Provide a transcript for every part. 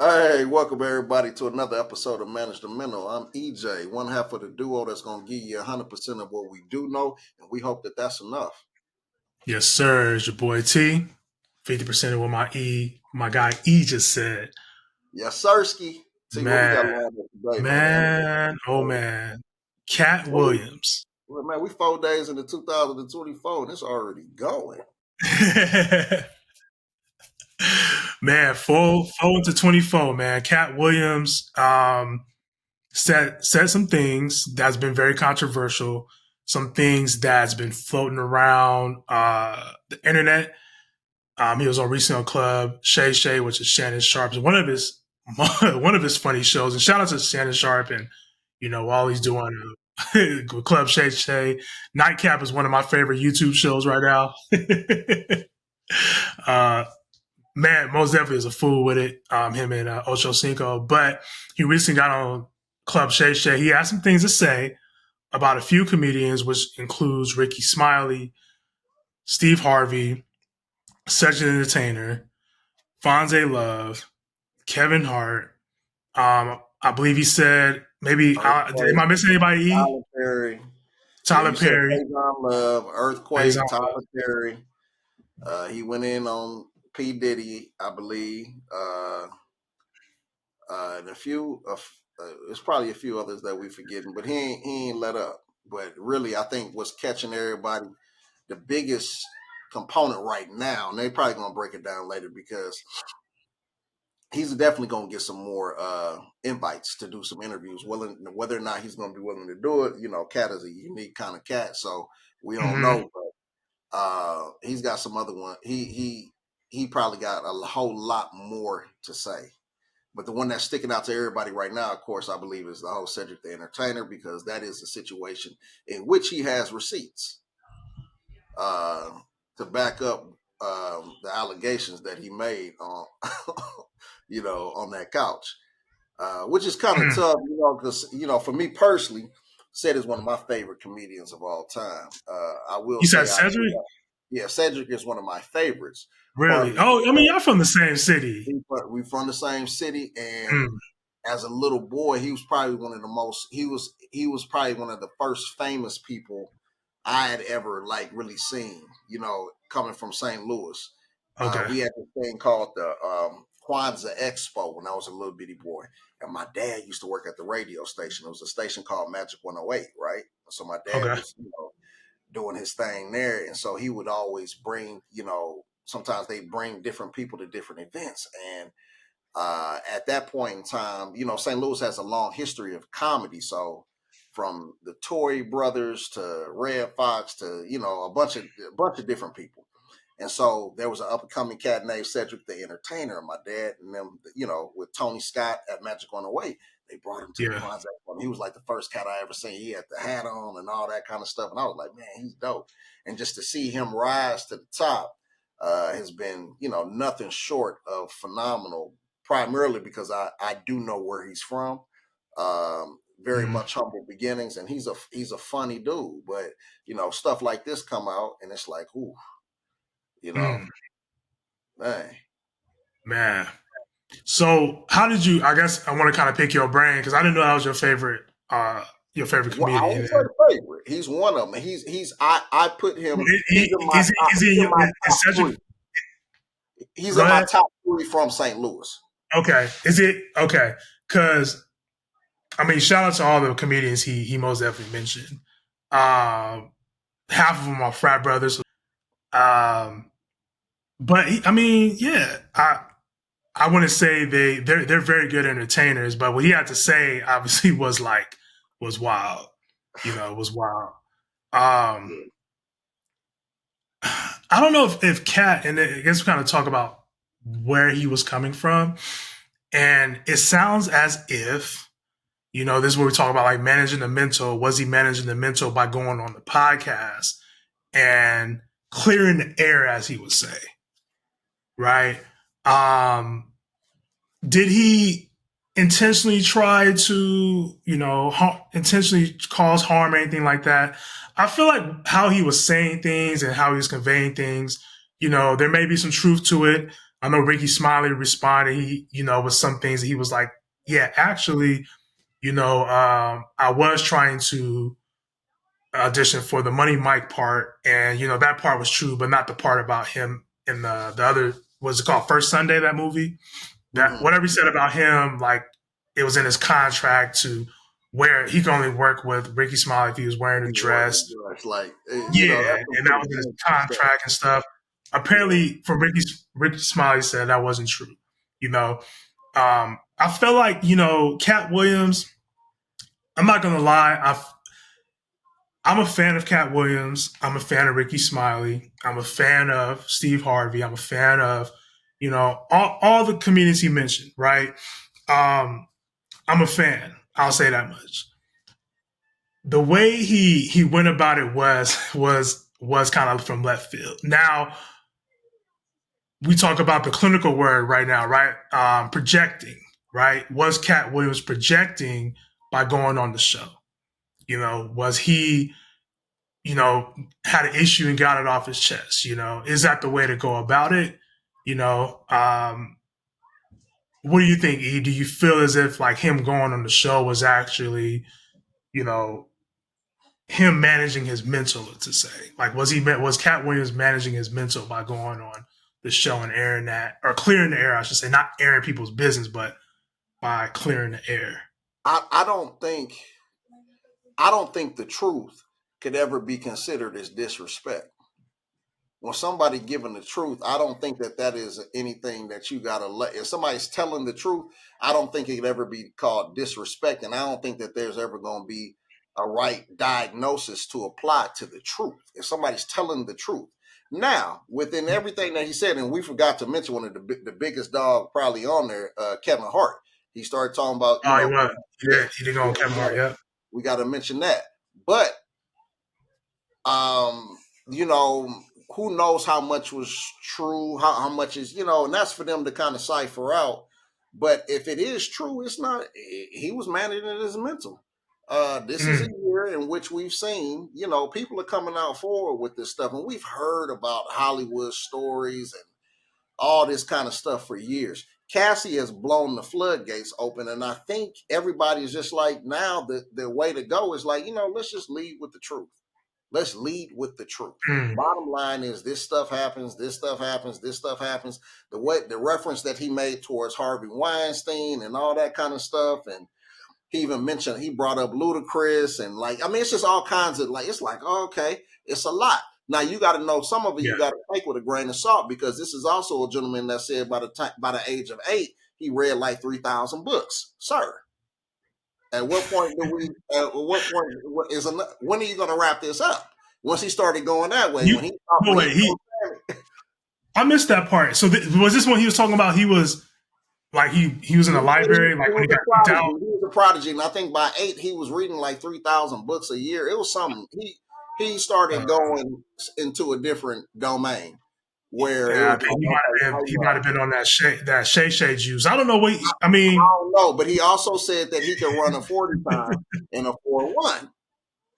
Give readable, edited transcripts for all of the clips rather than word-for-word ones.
Hey, welcome everybody to another episode of Manage the Mental. I'm EJ, one half of the duo that's going to give you 100% of what we do know, and we hope that that's enough. Yes, sir. It's your boy T. 50% of what my guy E just said. Yes, Sirski. T, what we got Man, lined up today, man? man, oh man. Katt Well, Williams. man, we 4 days into 2024, and it's already going. Man, four into 24, man. Katt Williams said some things that's been very controversial, some things that's been floating around the internet. He was on recently on Club Shay Shay, which is Shannon Sharp's one of his funny shows. And shout out to Shannon Sharp and all he's doing with Club Shay Shay. Nightcap is one of my favorite YouTube shows right now. Man, most definitely is a fool with it. Him and Ocho Cinco, but he recently got on Club Shay Shay. He had some things to say about a few comedians, which includes Ricky Smiley, Steve Harvey, Cedric the Entertainer, Fonzie Love, Kevin Hart. I believe he said maybe. Am I missing anybody? Tyler Perry. Tyler Perry. Love, Earthquake, Tyler Perry. He went in on P. Diddy, I believe. And a few there's probably a few others that we forgetting, but he ain't let up. But really, I think what's catching everybody, the biggest component right now, and they probably gonna break it down later because he's definitely gonna get some more invites to do some interviews. Whether or not he's gonna be willing to do it, Katt is a unique kind of cat, so we don't know. But he's got some other one. He probably got a whole lot more to say. But the one that's sticking out to everybody right now, of course, I believe is the whole Cedric the Entertainer, because that is a situation in which he has receipts to back up the allegations that he made on, on that couch, which is kind of tough, because, for me personally, Ced is one of my favorite comedians of all time. I will You said Cedric? Yeah, Cedric is one of my favorites. Really? Y'all from the same city. We're from the same city, and as a little boy, he was probably one of the most. He was probably one of the first famous people I had ever really seen. Coming from St. Louis. Okay. We had this thing called the Kwanzaa Expo when I was a little bitty boy, and my dad used to work at the radio station. It was a station called Magic 108, right? So my dad was, doing his thing there, and so he would always bring, sometimes they bring different people to different events, and at that point in time, St. Louis has a long history of comedy. So from the Tory brothers to Red Fox to a bunch of different people, and so there was an up and coming cat named Cedric the Entertainer, and my dad and them, with Tony Scott at Magic 108. They brought him to the Kwanzaa. He was like the first cat I ever seen. He had the hat on and all that kind of stuff. And I was like, man, he's dope. And just to see him rise to the top has been, nothing short of phenomenal, primarily because I do know where he's from. Very much humble beginnings. And he's a funny dude. But, stuff like this come out and it's like, ooh, Man. So how did you, I guess I want to kind of pick your brain because I didn't know that was your favorite comedian. Well, I won't say favorite. He's one of them. I put him. He's in my top three from St. Louis. Okay. Is it okay? Because shout out to all the comedians he most definitely mentioned. Half of them are frat brothers. But I wouldn't say they're very good entertainers, but what he had to say obviously was wild. It was wild. I don't know if Katt, and I guess we kind of talk about where he was coming from, and it sounds as if, this is where we talk about managing the mental. Was he managing the mental by going on the podcast and clearing the air, as he would say, right? Did he intentionally try to, intentionally cause harm or anything like that? I feel like how he was saying things and how he was conveying things, there may be some truth to it. I know Ricky Smiley responded, he, with some things he was like, yeah, actually, I was trying to audition for the Money Mike part, and that part was true, but not the part about him in the other. What's it called? First Sunday, that movie. That whatever he said about him, like it was in his contract to where he can only work with Ricky Smiley if he was wearing a dress. Like, Yeah, and that was in his contract and stuff. Apparently, from Ricky Smiley said that wasn't true. I felt like Katt Williams. I'm not gonna lie. I'm a fan of Katt Williams. I'm a fan of Ricky Smiley. I'm a fan of Steve Harvey. I'm a fan of, all the comedians he mentioned, right? I'm a fan. I'll say that much. The way he went about it was kind of from left field. Now, we talk about the clinical word right now, right? Projecting, right? Was Katt Williams projecting by going on the show? Was he had an issue and got it off his chest? Is that the way to go about it? What do you think, E? Do you feel as if like him going on the show was actually, him managing his mental, to say? Like, was Katt Williams managing his mental by going on the show and airing that, or clearing the air, I should say, not airing people's business, but by clearing the air? I don't think the truth could ever be considered as disrespect. When somebody giving the truth, I don't think that is anything that you gotta let. If somebody's telling the truth, I don't think it could ever be called disrespect, and I don't think that there's ever going to be a right diagnosis to apply to the truth. If somebody's telling the truth, now within everything that he said, and we forgot to mention one of the biggest dog probably on there, Kevin Hart. He started talking about he did go on Kevin Hart. Yeah, we got to mention that, but who knows how much was true, how much is, and that's for them to kind of cipher out. But if it is true, it's not, he was managing his mental. This is a year in which we've seen, people are coming out forward with this stuff. And we've heard about Hollywood stories and all this kind of stuff for years. Cassie has blown the floodgates open. And I think everybody's just like, now the way to go is like, let's just lead with the truth. Let's lead with the truth. Bottom line is this stuff happens, this stuff happens, this stuff happens. The reference that he made towards Harvey Weinstein and all that kind of stuff. And he even mentioned, he brought up Ludacris and it's just all kinds of it's like, okay, it's a lot. Now you got to know some of it you got to take with a grain of salt, because this is also a gentleman that said by the age of 8, he read like 3,000 books. Sir, at what point do we? When are you going to wrap this up? Once he started going that way, I missed that part. So was this when he was talking about he was like he was in the library, like when he got kicked out? He was a prodigy, and I think by 8 he was reading like 3,000 books a year. It was something. He started going into a different domain. Where he might have been on that Shay Shay juice. I don't know what I don't know, but he also said that he could run a 40 time in a 4-1.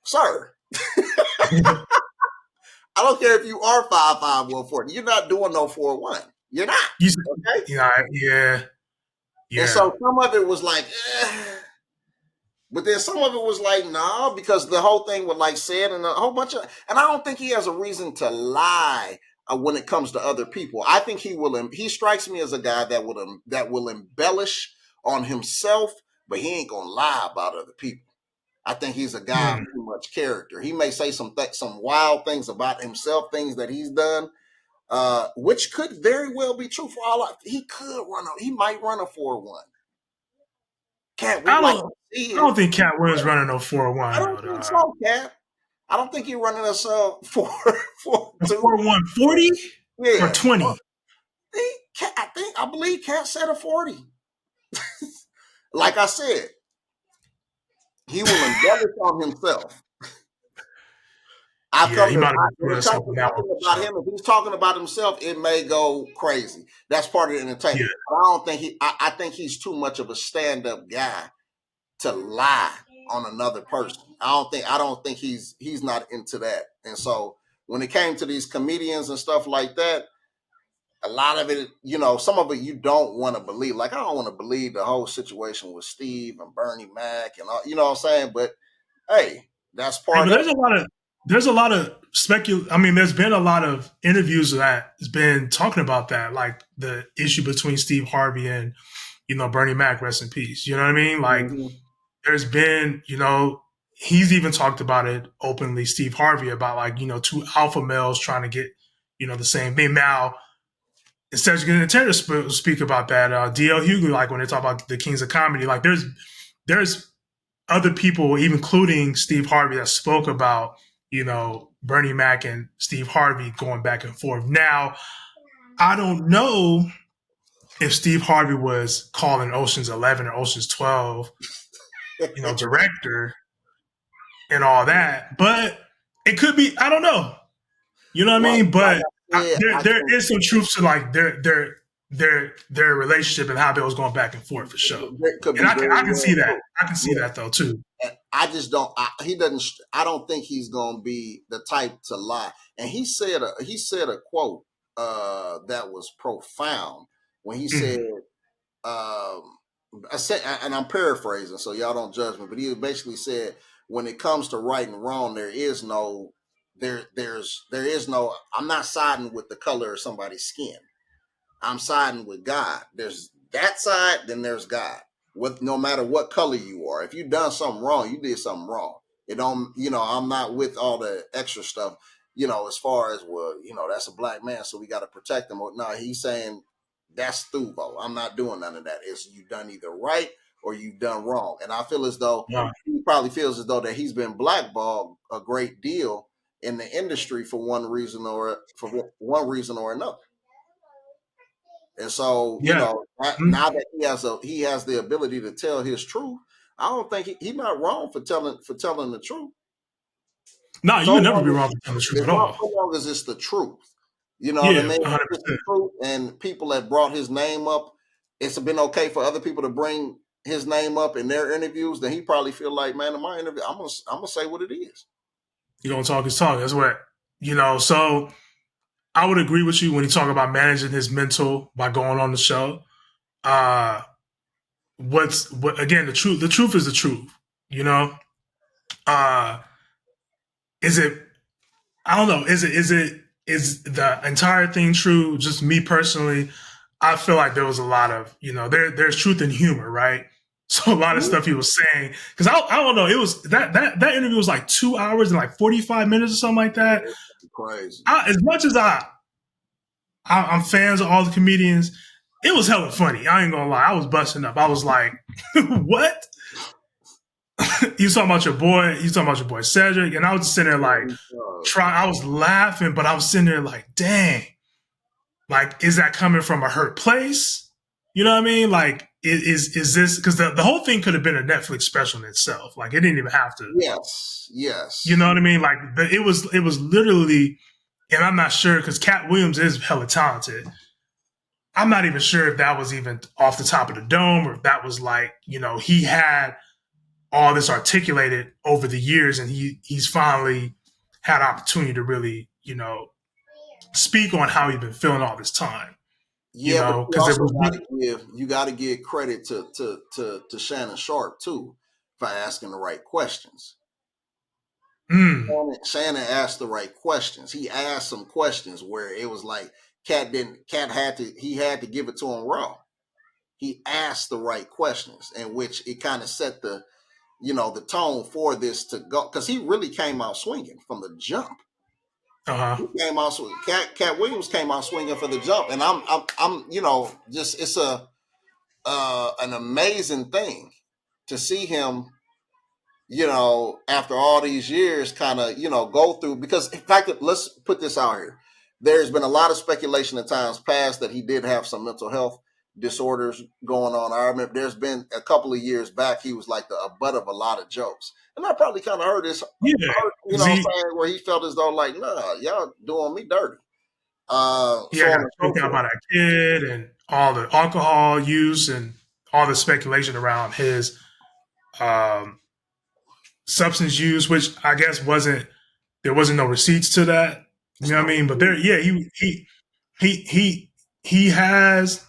Sir. I don't care if you are 5'5" 140. You're not doing no 4-1. You're not. Okay? Yeah. And so some of it was like, but then some of it was like, nah, because the whole thing was like said and a whole bunch of, and I don't think he has a reason to lie when it comes to other people. I think he strikes me as a guy that will embellish on himself, but he ain't gonna lie about other people. I think he's a guy of too much character. He may say some wild things about himself, things that he's done, which could very well be true for all. He might run a 4-1. I don't think Katt Williams running no 4-1. I don't think so, Katt. I don't think he's running a 4-1 40 or 20. I believe Katt said a 40. Like I said, he will embellish on himself. If he's talking about himself, it may go crazy. That's part of the entertainment. Yeah. But I don't think I think he's too much of a stand-up guy to lie on another person. I don't think he's not into that. And so when it came to these comedians and stuff like that, a lot of it, some of it you don't want to believe. Like I don't want to believe the whole situation with Steve and Bernie Mac and all, you know what I'm saying? But hey, that's Hey, part but of there's a lot of I mean, there's been a lot of interviews that has been talking about that, like the issue between Steve Harvey and Bernie Mac, rest in peace. You know what I mean? Like it. there's been, he's even talked about it openly, Steve Harvey, about like, two alpha males trying to get, the same thing. Now, instead of getting a to speak about that, D.L. Hughley, like when they talk about the Kings of Comedy, like there's other people, even including Steve Harvey, that spoke about, Bernie Mac and Steve Harvey going back and forth. Now, I don't know if Steve Harvey was calling Ocean's 11 or Ocean's 12, director and all that, but it could be, I don't know. You know what I Like, mean? like But I said, there is some truth to like their relationship and how they was going back and forth for sure. it could And be I very can see well that. true. I can see Yeah. that though too. I just don't. He doesn't. I don't think he's going to be the type to lie. And he said a quote that was profound when he said, um, I said, and I'm paraphrasing, so y'all don't judge me. But he basically said, when it comes to right and wrong, there is no. There is no. I'm not siding with the color of somebody's skin. I'm siding with God. There's that side, then there's God. With no matter what color you are, if you done something wrong, you did something wrong. It don't, I'm not with all the extra stuff, as far as well, that's a black man, so we got to protect him. No, he's saying that's Thuvo. I'm not doing none of that. It's you done either right or you done wrong. And I feel as though Yeah. he probably feels as though that he's been blackballed a great deal in the industry for one reason or another. And so, Yeah. now that he has the ability to tell his truth, I don't think he's not wrong for telling the truth. No, you So would never be long wrong for telling the truth as at all. so long as it's the truth, you know what I Yeah, mean? If it's the 100%. truth, and people that brought his name up, it's been okay for other people to bring his name up in their interviews. Then he probably feel like, man, in my interview, I'm gonna say what it is. You're gonna talk his talk. That's what so I would agree with you when you talk about managing his mental by going on the show. Uh what again, the truth is the truth, you know? Uh is it I don't know, is the entire thing true? Just me personally, I feel like there was a lot of, there's truth in humor, right? So a lot of stuff he was saying, because I don't know, it was that interview was like 2 hours and like 45 minutes or something like that. Crazy. As much as I'm fans of all the comedians, it was hella funny. I ain't gonna lie, I was busting up. I was like, what? You talking about your boy? You talking about your boy Cedric? And I was just sitting there like, I was laughing, but I was sitting there like, dang, like, is that coming from a hurt place? You know what I mean? Like, is this because the whole thing could have been a Netflix special in itself? Like, it didn't even have to. Yes. You know what I mean? Like, it was literally, and I'm not sure because Katt Williams is hella talented. I'm not even sure if that was even off the top of the dome or if that was like, he had all this articulated over the years and he's finally had opportunity to really, speak on how he's been feeling all this time. Yeah, but Because it was you got to give credit to Shannon Sharp too for asking the right questions. Shannon asked the right questions. He asked some questions where it was like Katt had to give it to him raw. He asked the right questions, in which it kind of set the tone for this to go, because he really came out swinging from the jump. He came out swinging. Katt Williams came out swinging for the jump, and I'm just it's an amazing thing to see him, after all these years, kind of, go through. Because in fact, let's put this out here. There's been a lot of speculation in times past that he did have some mental health disorders going on. I remember there's been a couple of years back, he was like the butt of a lot of jokes. And I probably kind of heard this, where he felt as though like, nah, y'all doing me dirty. So on and so spoke out forth. about that kid and all the alcohol use and all the speculation around his substance use, which I guess there wasn't no receipts to that. You know what I mean? But he he has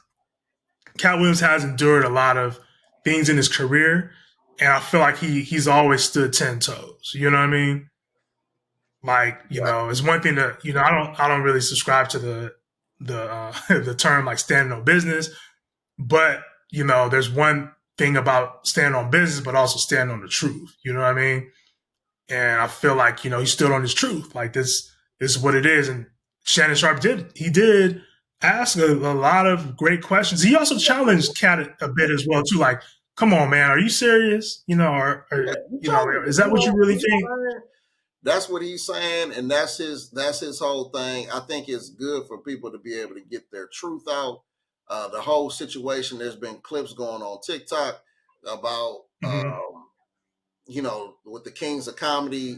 Katt Williams has endured a lot of things in his career, and I feel like he's always stood 10 toes. You know what I mean? Like, Right. it's one thing that I don't really subscribe to the the term like standing on business, but there's one thing about standing on business, but also standing on the truth. You know what I mean? And I feel like he stood on his truth. Like this is what it is. And Shannon Sharp did ask a lot of great questions. He also challenged Katt a bit as well too. Like, come on, man, are you serious? Yeah, he challenged Is him. that what you really think? That's what he's saying, and that's his whole thing. I think it's good for people to be able to get their truth out. The whole situation. There's been clips going on TikTok about Mm-hmm. what the Kings of Comedy,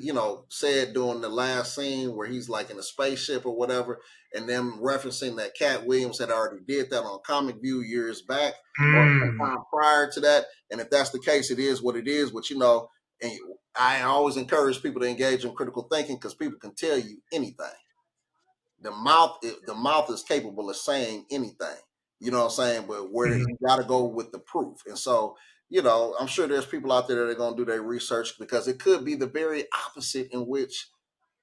said during the last scene where he's like in a spaceship or whatever, and them referencing that Katt Williams had already did that on Comic View years back or Mm. sometime prior to that. And if that's the case, it is what it is. But and I always encourage people to engage in critical thinking because people can tell you anything. The mouth is capable of saying anything. You know what I'm saying? But where Mm-hmm. you got to go with the proof. And so, I'm sure there's people out there that are going to do their research because it could be the very opposite in which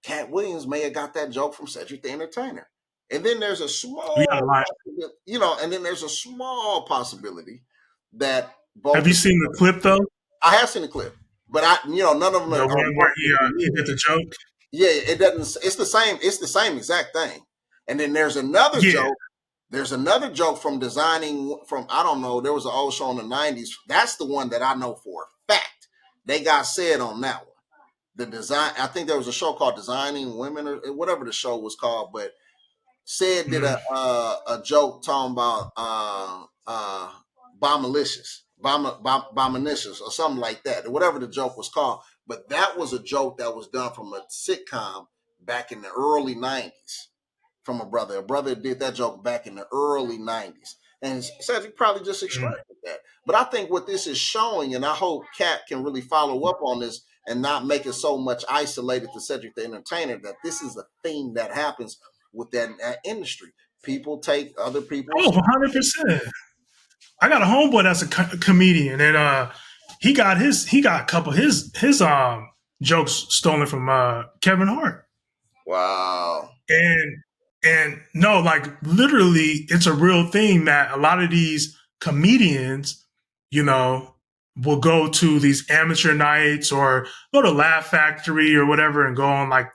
Katt Williams may have got that joke from Cedric the Entertainer. And then there's a We got a small, lot. and then there's a small possibility that Have both you the seen the clip though? I have seen the clip, but none of them The are one where he did the joke. yeah, it doesn't. It's the same. It's the same exact thing. And then there's another Yeah. joke. There's another joke from designing from I don't know. There was an old show in the '90s. That's the one that I know for a fact. They got said on that one. The design. I think there was a show called Designing Women or whatever the show was called. But said did Mm-hmm. a joke talking about Bomalicious or something like that, or whatever the joke was called. But that was a joke that was done from a sitcom back in the early '90s from a brother. A brother did that joke back in the early '90s, and said he probably just Mm-hmm. extracted that. But I think what this is showing, and I hope Katt can really follow up on this and not make it so much isolated to Cedric the Entertainer, that this is a thing that happens with that industry. People take other people's. Oh, 100%. I got a homeboy that's a comedian, and he got a couple of his jokes stolen from Kevin Hart. Wow. And no, like literally, it's a real thing that a lot of these comedians, you know, will go to these amateur nights or go to Laugh Factory or whatever and go on like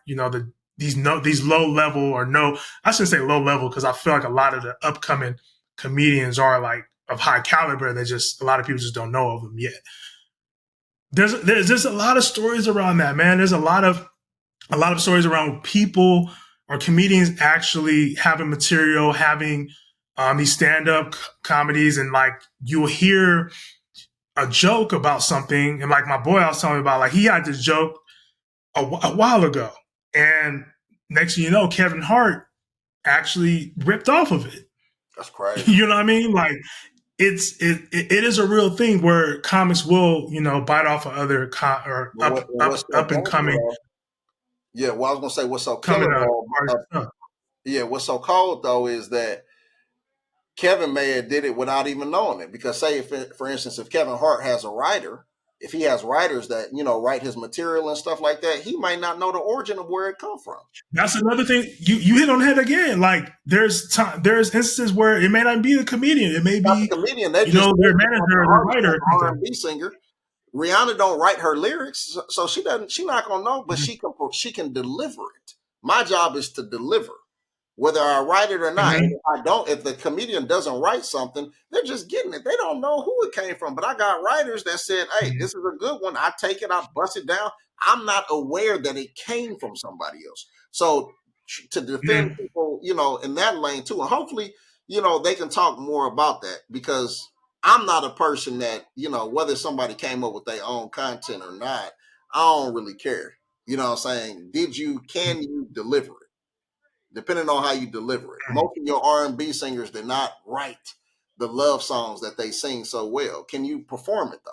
these low level or no, I shouldn't say low level because I feel like a lot of the upcoming comedians are like of high caliber. They just a lot of people just don't know of them yet. There's a lot of stories around that, man. There's a lot of stories around people or comedians actually having material, having these stand-up comedies, and like you'll hear a joke about something, and like my boy I was telling me about, like he had this joke a while ago, and next thing you know, Kevin Hart actually ripped off of it. That's crazy. You know what I mean? Like it is a real thing where comics will bite off of other or What's so up and coming dangerous? Yeah, well, I was gonna say what's so coming killer though. artists. Yeah, what's so cold though is that Kevin may have did it without even knowing it. Because say, if for instance, if Kevin Hart has a writer, if he has writers that write his material and stuff like that, he might not know the origin of where it come from. That's another thing you hit on the head again. Like there's instances where it may not be the comedian, it may Not the be comedian. They just their manager or their writer or R something. and B singer. Rihanna don't write her lyrics, so she doesn't. She's not gonna know, but she can deliver it. My job is to deliver, whether I write it or not. And Mm-hmm. if the comedian doesn't write something, they're just getting it. They don't know who it came from. But I got writers that said, "Hey, Mm-hmm. this is a good one. I take it. I bust it down. I'm not aware that it came from somebody else." So to defend Mm-hmm. people, in that lane too, and hopefully, they can talk more about that because I'm not a person that whether somebody came up with their own content or not. I don't really care. You know what I'm saying? Can you deliver it? Depending on how you deliver it. Most of your R&B singers did not write the love songs that they sing so well. Can you perform it though?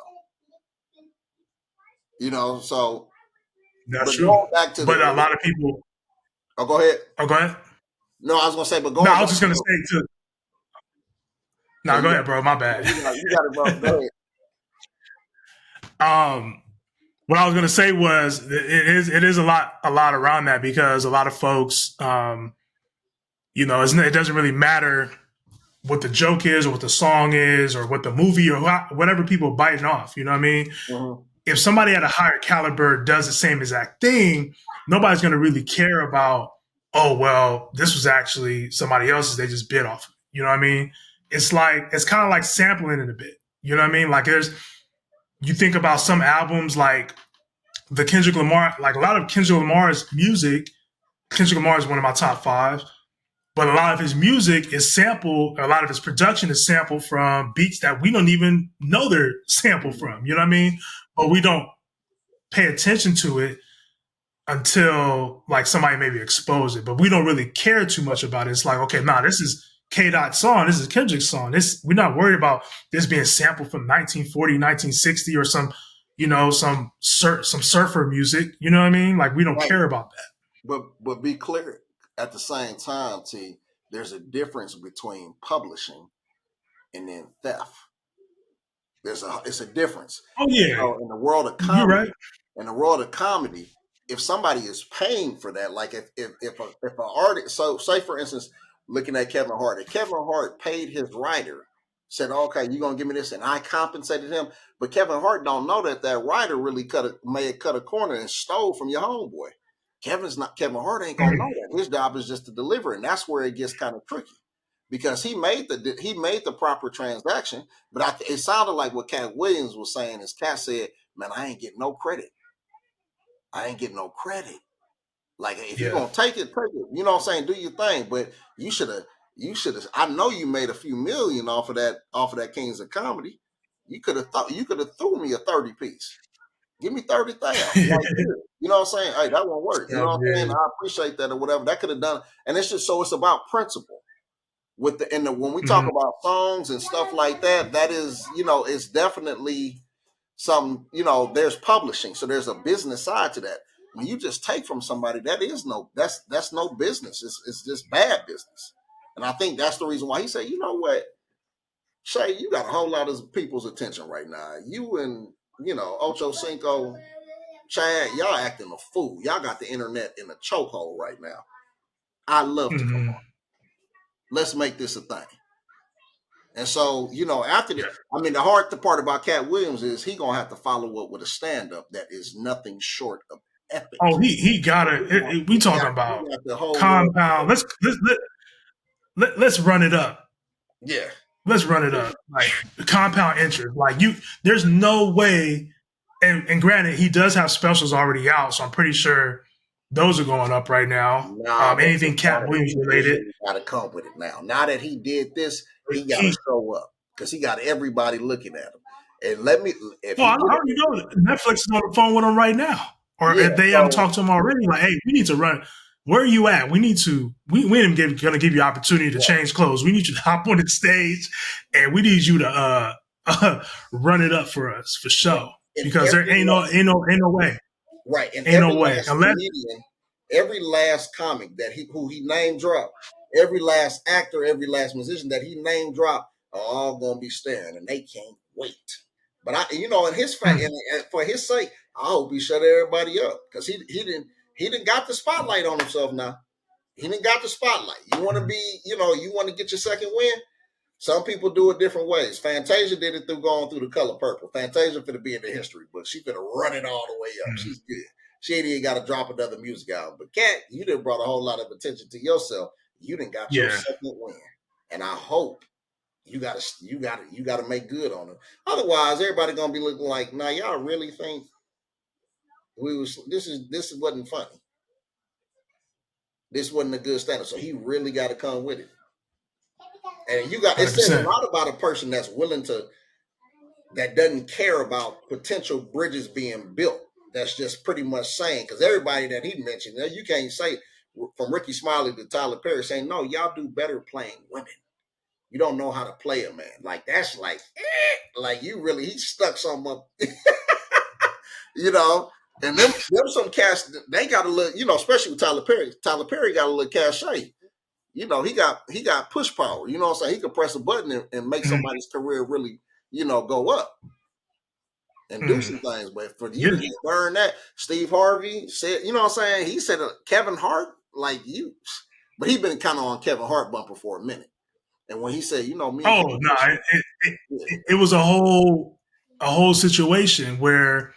So That's but true. going back to But a the lot of people. oh, go ahead. Oh, go ahead. No, I was gonna say, but No, going I was back just to gonna say too. No, go ahead, bro. My bad. You got it, bro. Go ahead. What I was gonna say was it is a lot around that, because a lot of folks, it doesn't really matter what the joke is or what the song is or what the movie or whatever people are biting off. You know what I mean? Mm-hmm. If somebody at a higher caliber does the same exact thing, nobody's going to really care about, oh, well, this was actually somebody else's. They just bit off. You know what I mean? It's kind of like sampling it a bit. You know what I mean? Like you think about some albums like the Kendrick Lamar, like a lot of Kendrick Lamar's music. Kendrick Lamar is one of my top 5. But a lot of his music is sampled, a lot of his production is sampled from beats that we don't even know they're sampled from. You know what I mean? But we don't pay attention to it until like somebody maybe expose it. But we don't really care too much about it. It's like, okay, this is K-Dot's song. This is Kendrick's song. We're not worried about this being sampled from 1940, 1960 or some surfer music. You know what I mean? Like, we don't care about that. But be clear. At the same time, T, there's a difference between publishing and then theft. It's a difference. Oh yeah. In the world of comedy, you're right. In the world of comedy, if somebody is paying for that, like if an artist, so say for instance, looking at Kevin Hart, if Kevin Hart paid his writer, said, "Okay, you're gonna give me this," and I compensated him, but Kevin Hart don't know that writer really may have cut a corner and stole from your homeboy. Kevin Hart ain't gonna know that. His job is just to deliver, and that's where it gets kind of tricky, because he made the proper transaction. But it sounded like what Katt Williams was saying is Katt said, "Man, I ain't getting no credit. I ain't getting no credit. Like if you're gonna take it, you know what I'm saying? Do your thing, but you should have. I know you made a few million off of that Kings of Comedy. You could have threw me a 30 piece." Give me 30,000. Like, you know what I'm saying? Hey, that won't work. You know what I'm saying? I appreciate that or whatever. That could have done. And it's just it's about principle. When we talk about songs and stuff like that, that is, it's definitely some, there's publishing. So there's a business side to that. When you just take from somebody, that's no business. It's just bad business. And I think that's the reason why he said, you know what, Shay, you got a whole lot of people's attention right now. You and Ocho Cinco, Chad, y'all acting a fool. Y'all got the internet in a chokehold right now. I love to come on. Let's make this a thing. And so, after that, the hard part about Katt Williams is he gonna have to follow up with a stand-up that is nothing short of epic. Oh, he got it. We talking about the whole compound. Let's run it up. Yeah. Let's run it up. Like compound interest. Like there's no way. And granted, he does have specials already out, so I'm pretty sure those are going up right now. Anything Katt Williams related, got to come with it now. Now that he did this, he got to show up because he got everybody looking at him. And I already know that Netflix is on the phone with him right now, or if they haven't talked to him already, like, hey, we need to run. Where are you at? We ain't going to give you opportunity to change clothes. We need you to hop on the stage, and we need you to run it up for us for sure. Because there ain't no way. Right. And ain't no way. Comedian, every last comic who he name dropped, every last actor, every last musician that he name dropped are all gonna be staring, and they can't wait. But in his fact, and for his sake, I hope he shut everybody up, because he didn't got the spotlight on himself now. He didn't got the spotlight. You want to be, you want to get your second win. Some people do it different ways. Fantasia did it through going through The Color Purple. Fantasia finna be in the history book. She finna run it all the way up. She's good. She ain't even got to drop another music album. But Katt, you done brought a whole lot of attention to yourself. You done got your second win, and I hope you got to make good on it. Otherwise, everybody gonna be looking like, nah, y'all really think this wasn't funny. This wasn't a good standard. So he really got to come with it. And it says a lot about a person that doesn't care about potential bridges being built. That's just pretty much saying, because everybody that he mentioned, you can't say from Ricky Smiley to Tyler Perry saying, no, y'all do better playing women. You don't know how to play a man. Like, that's like he stuck something up, and them some cats, they got to look, especially with Tyler Perry. Tyler Perry got to look cachet. he got push power. You know what I'm saying? He could press a button and make Mm, somebody's career really, go up and do mm. some things. But for you Yeah. to just burn that, Steve Harvey said, you know what I'm saying? He said Kevin Hart, like you, but he been kind of on Kevin Hart bumper for a minute. And when he said, me and Oh Kevin, no, yeah, it was a whole situation where,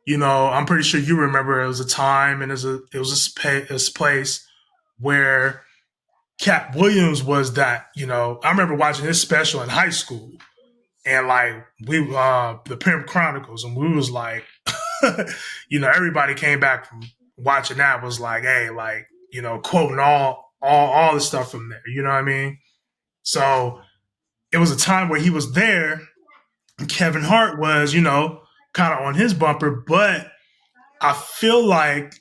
I'm pretty sure you remember it was a time and it was a place where Katt Williams was that. I remember watching his special in high school, and like the Pimp Chronicles, and we was like, everybody came back from watching that was like, hey, like, quoting all the stuff from there. You know what I mean? So it was a time where he was there. And Kevin Hart was, kind of on his bumper, but I feel like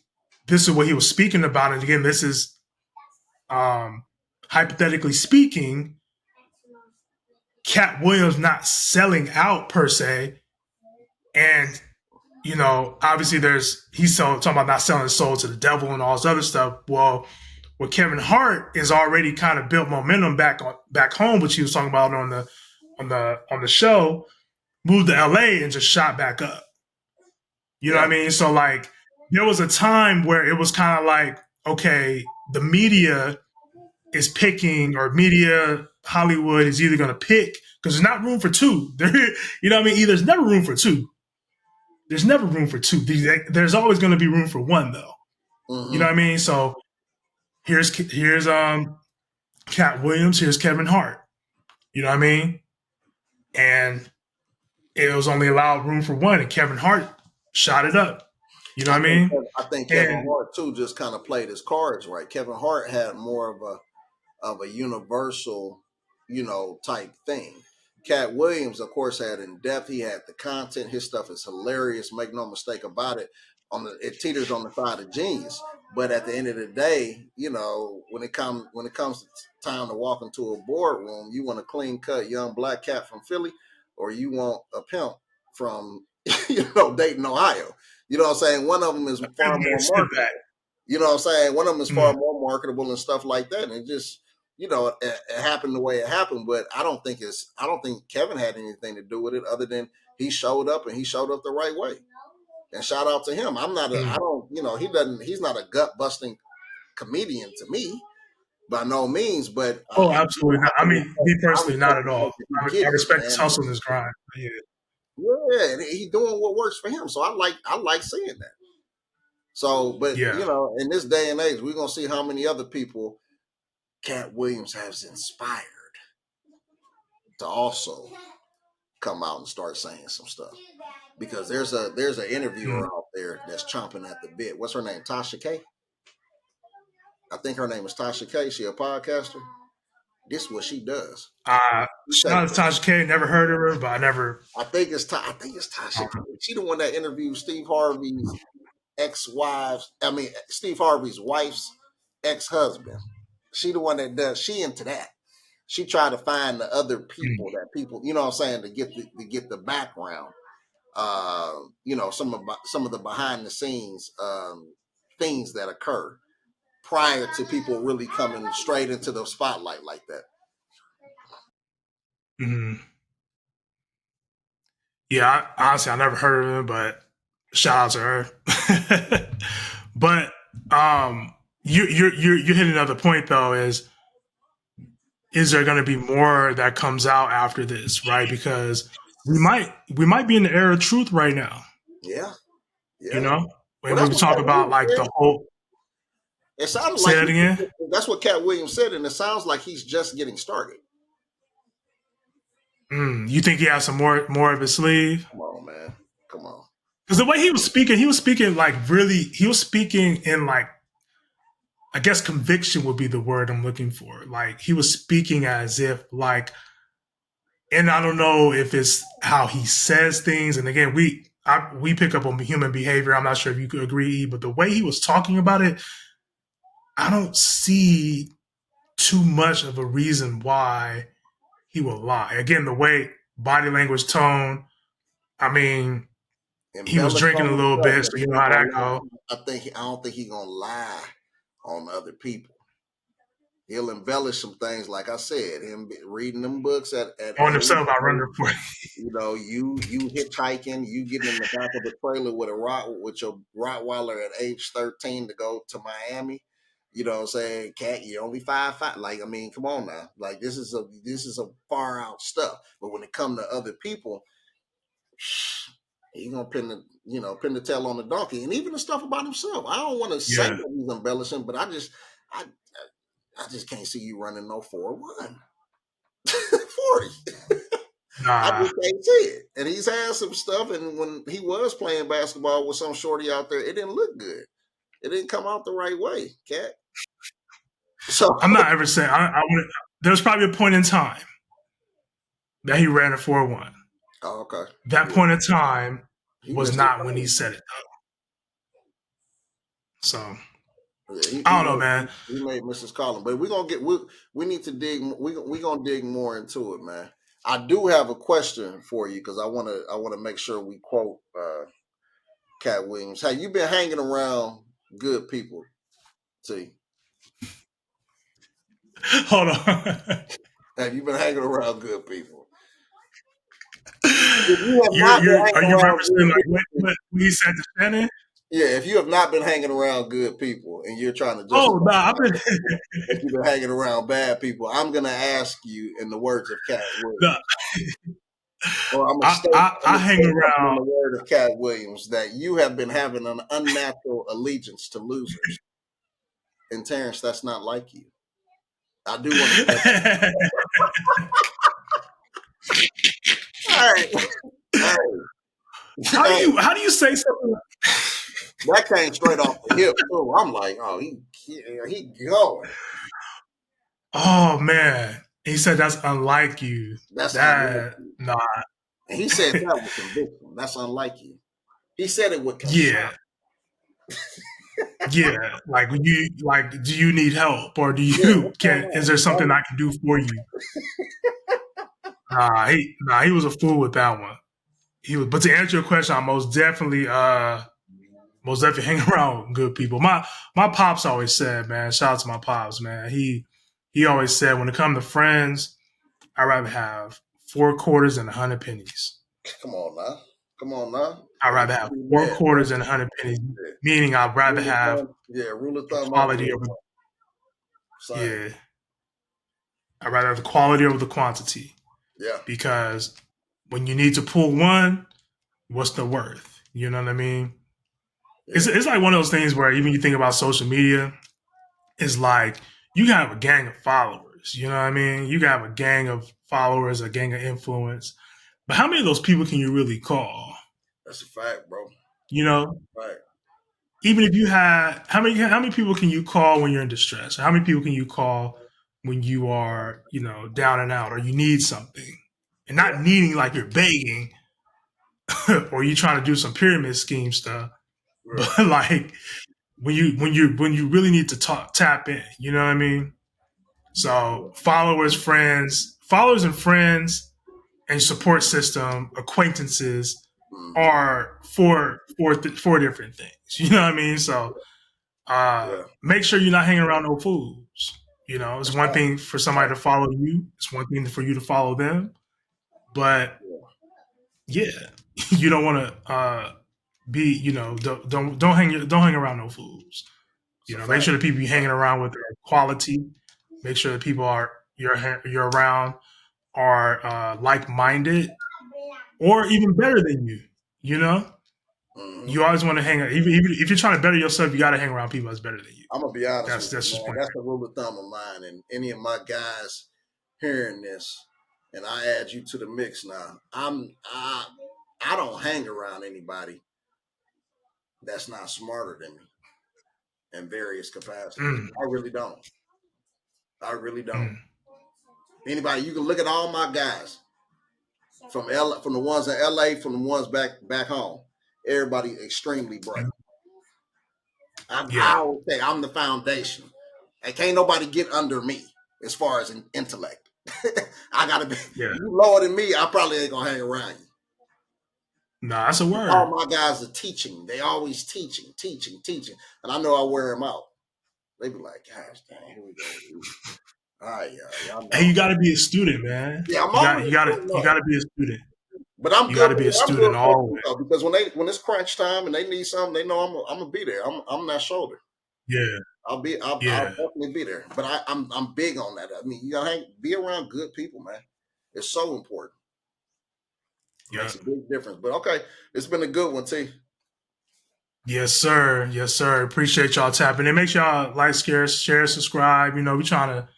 this is what he was speaking about. And again, this is hypothetically speaking, Katt Williams not selling out per se. And, obviously he's talking about not selling his soul to the devil and all this other stuff. Well, Kevin Hart is already kind of built momentum back home, which he was talking about on the show, moved to LA and just shot back up. You know yeah, what I mean? So like there was a time where it was kind of like, okay, the media is picking, or media Hollywood is either going to pick, because there's not room for two. You know what I mean? There's never room for two. There's never room for two. There's always going to be room for one, though. You know mm-hmm. what I mean? So here's Katt Williams, here's Kevin Hart. You know what I mean? And it was only allowed room for one, and Kevin Hart shot it up. You know what I mean? I think Kevin And Hart too just kind of played his cards right. Kevin Hart had more of a universal, type thing. Katt Williams, of course, had in depth. He had the content. His stuff is hilarious. Make no mistake about it. It teeters on the side of genius. But at the end of the day, when it comes to time to walk into a boardroom, you want a clean cut young black cat from Philly, or you want a pimp from Dayton, Ohio. You know what I'm saying? One of them is far more marketable. You know what I'm saying? One of them is far more marketable and stuff like that. And it just, it happened the way it happened. But I don't think Kevin had anything to do with it, other than he showed up, and he showed up the right way. And shout out to him. I don't, he's not a gut busting comedian to me by no means, but Oh, absolutely not. I mean, me I personally, not respect at the all. fact that he I get it, respect his man. hustle and his grind. Yeah. Yeah, and he doing what works for him. So I like seeing that. So, but Yeah. in this day and age, we're gonna see how many other people Katt Williams has inspired to also come out and start saying some stuff. Because there's an Mm. interviewer out there that's chomping at the bit. What's her name? Tasha K. I think her name is Tasha K. She a podcaster. This is what she does. She Shout take out to Tasha K. Never heard of her, but I never. I think it's Tasha K. She the one that interviewed Steve Harvey's ex-wives. I mean, Steve Harvey's wife's ex-husband. She the one that does. She into that. She tried to find the other people that people, you know what I'm saying, to get the background. Some of the behind the scenes things that occur prior to people really coming straight into the spotlight like that. Mm. Yeah, honestly, I never heard of her, but shout out to her. But you hit another point though. Is there going to be more that comes out after this, right? Because we might be in the era of truth right now. Yeah, You yeah. know, Well, when that's we what talk Katt about Williams like said. the whole. It sounded Say like that again. that's what Katt Williams said, and it sounds like he's just getting started. You think he has some more of his sleeve? Come on, man. Come on. Because the way he was speaking like really, he was speaking in like, I guess conviction would be the word I'm looking for. Like he was speaking as if like, and I don't know if it's how he says things. And again, we pick up on human behavior. I'm not sure if you could agree, but the way he was talking about it, I don't see too much of a reason why he will lie. Again, the way body language, tone. I mean, he was Embellish drinking on a little himself, bit, but so he you know ain't how gonna that lie. go. I don't think he's gonna lie on other people. He'll embellish some things, like I said, him reading them books at On age, himself about running for it. you know, you hitchhiking, you getting in the back of a trailer with your Rottweiler at age 13 to go to Miami. You know what I'm saying? Cat, you're only 5'5". Like, I mean, come on now. Like, this is a far out stuff. But when it comes to other people, he's gonna pin the tail on the donkey. And even the stuff about himself. I don't want to say Yeah. that he's embellishing, but I just can't see you running no 4-1. 40. I Nah. just can't see it. And he's had some stuff, and when he was playing basketball with some shorty out there, it didn't look good. It didn't come out the right way, Cat. So I'm not ever saying there's probably a point in time that he ran a 4-1. oh, okay. That point in time He was missed not when he said it though. So I don't know, man. He made Mrs. Collins, but we're gonna we need to dig. We gonna dig more into it, man. I do have a question for you because I wanna make sure we quote Katt Williams. Have you been hanging around good people, T? Hold on. Have you been hanging around good people? Are you referencing like what he said to Shannon? Yeah, if you have not been hanging around good people and you're trying to Oh justify no, I've been that you've been hanging around bad people, I'm gonna ask you in the words of Katt Williams. no. Or I'm I hang in around. the word of Katt Williams that you have been having an unnatural allegiance to losers. And Terrence, that's not like you. I do want to. All right. How do you say something? That came straight off the hip too. I'm like, oh, he going. Oh man, he said that's unlike you. That's unlike That you. nah. And he said that with conviction. That's unlike you. He said it with concern. Yeah. Yeah, like do you need help or do Yeah, you what's going can is there something on? I can do for you? He was a fool with that one. But to answer your question, I most definitely hang around with good people. My pops always said, man, shout out to my pops, man. He always said when it comes to friends, I'd rather have 4 quarters and 100 pennies. Come on now. Come on now. I'd And rather you have be 4 mad, bro. quarters and 100 pennies, Yeah. meaning I'd rather Rule of have thumb. Yeah, rule of the thumb. quality over Same. yeah. I'd rather have the quality over the quantity. Yeah. Because when you need to pull one, what's the worth? You know what I mean? Yeah. It's like one of those things where even you think about social media, it's like you can have a gang of followers. You know what I mean? You can have a gang of followers, a gang of influence. But how many of those people can you really call? That's a fact, bro. You know? Right. Even if you had how many people can you call when you're in distress? Or how many people can you call when you are, down and out or you need something? And not needing like you're begging or you trying to do some pyramid scheme stuff. Right. But like when you really need to tap in, you know what I mean? So followers and friends and support system, acquaintances are four different things. You know what I mean? So make sure you're not hanging around no fools. It's one thing for somebody to follow you. It's one thing for you to follow them. But yeah, you don't want to be, don't hang around no fools. Make sure the people you're hanging around with are quality. Make sure the people you're around are like minded or even better than you. You always want to hang. Even if you're trying to better yourself, you got to hang around people that's better than you. I'm gonna be honest with That's you, just man. point. That's a rule of thumb of mine, and any of my guys hearing this, and I add you to the mix now. I don't hang around anybody that's not smarter than me in various capacities. I really don't. I really don't. Anybody, you can look at all my guys from from the ones in LA, from the ones back home. Everybody extremely bright. I always say I'm the foundation. And can't nobody get under me as far as an intellect. I gotta be you lower than me, I probably ain't gonna hang around you. Nah, that's a word. All my guys are teaching. They always teaching. And I know I wear them out. They be like, gosh dang, here we go. All right, y'all Hey, know. you got to be a student, man. Yeah, I'm You got always you got to doing you that. got to be a student. But I'm You got good. to be a I'm good student for it always. too, though, because when it's crunch time and they need something, they know I'm gonna be there. I'm that shoulder. Yeah, I'll yeah, definitely be there. But I'm big on that. I mean, you gotta be around good people, man. It's so important. It yeah. makes a big difference. But okay, it's been a good one, T. Yes, sir. Yes, sir. Appreciate y'all tapping in. Make sure y'all like, share, subscribe. You know, we trying to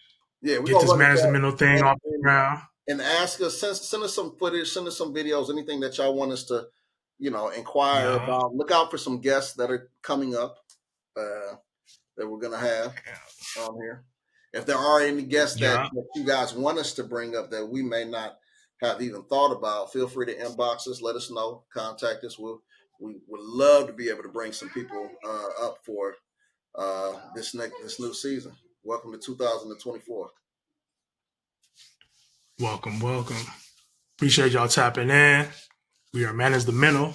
Yeah, we're get gonna this run the management thing chat off the ground. and ask us, send us some footage, send us some videos, anything that y'all want us to, inquire Yeah. about. Look out for some guests that are coming up that we're gonna have on here. If there are any guests that Yeah. you guys want us to bring up that we may not have even thought about, feel free to inbox us, let us know, contact us. We would love to be able to bring some people up for this new season. Welcome to 2024. Welcome, welcome. Appreciate y'all tapping in. We are Man is the Mental.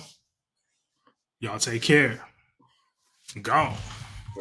Y'all take care. Gone.